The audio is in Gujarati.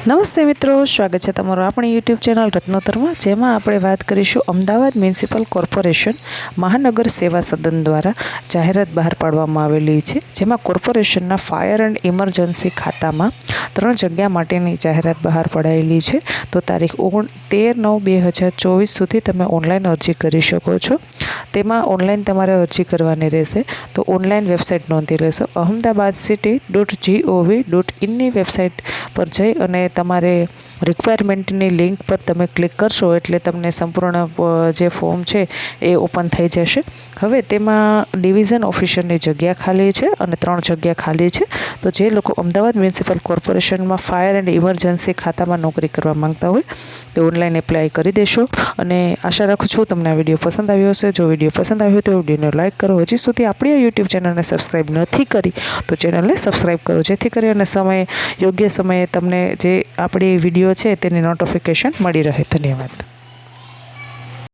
નમસ્તે મિત્રો, સ્વાગત છે તમારું આપણી યુટ્યુબ ચેનલ રત્નોત્તરમાં, જેમાં આપણે વાત કરીશું અમદાવાદ મ્યુનિસિપલ કોર્પોરેશન મહાનગર સેવા સદન દ્વારા જાહેરાત બહાર પાડવામાં આવેલી છે, જેમાં કોર્પોરેશનના ફાયર એન્ડ ઇમરજન્સી ખાતામાં 3 જગ્યા માટેની જાહેરાત બહાર પડાયેલી છે. તો તારીખ 13/9/2024 સુધી તમે ઓનલાઈન અરજી કરી શકો છો. તેમાં ઓનલાઈન તમારે અરજી કરવાની રહેશે. તો ઓનલાઈન વેબસાઇટ નોંધી લેશો. ahmedabadcity.gov.in વેબસાઇટ પર જઈ અને તમારે રિક્વાયરમેન્ટની લિંક પર તમે ક્લિક કરશો એટલે તમને સંપૂર્ણ જે ફોર્મ છે એ ઓપન થઈ જશે. હવે તેમાં ડિવિઝન ઓફિસરની જગ્યા ખાલી છે અને 3 જગ્યા ખાલી છે. તો જે લોકો અમદાવાદ મ્યુનિસિપલ કોર્પોરેશનમાં ફાયર એન્ડ ઇમરજન્સી ખાતામાં નોકરી કરવા માંગતા હોય તે ઓનલાઈન એપ્લાય કરી દેશો. અને આશા રાખું છું તમને આ વિડીયો પસંદ આવ્યો હશે. જો વિડીયો પસંદ આવ્યો તો વિડીયોને લાઇક કરો. હજી સુધી આપણી આ યુટ્યુબ ચેનલને સબસ્ક્રાઈબ નથી કરી તો ચેનલને સબસ્ક્રાઈબ કરો, જેથી કરીને યોગ્ય સમયે તમને જે આપણી વિડીયો છે તેની નોટિફિકેશન મળી રહે. ધન્યવાદ.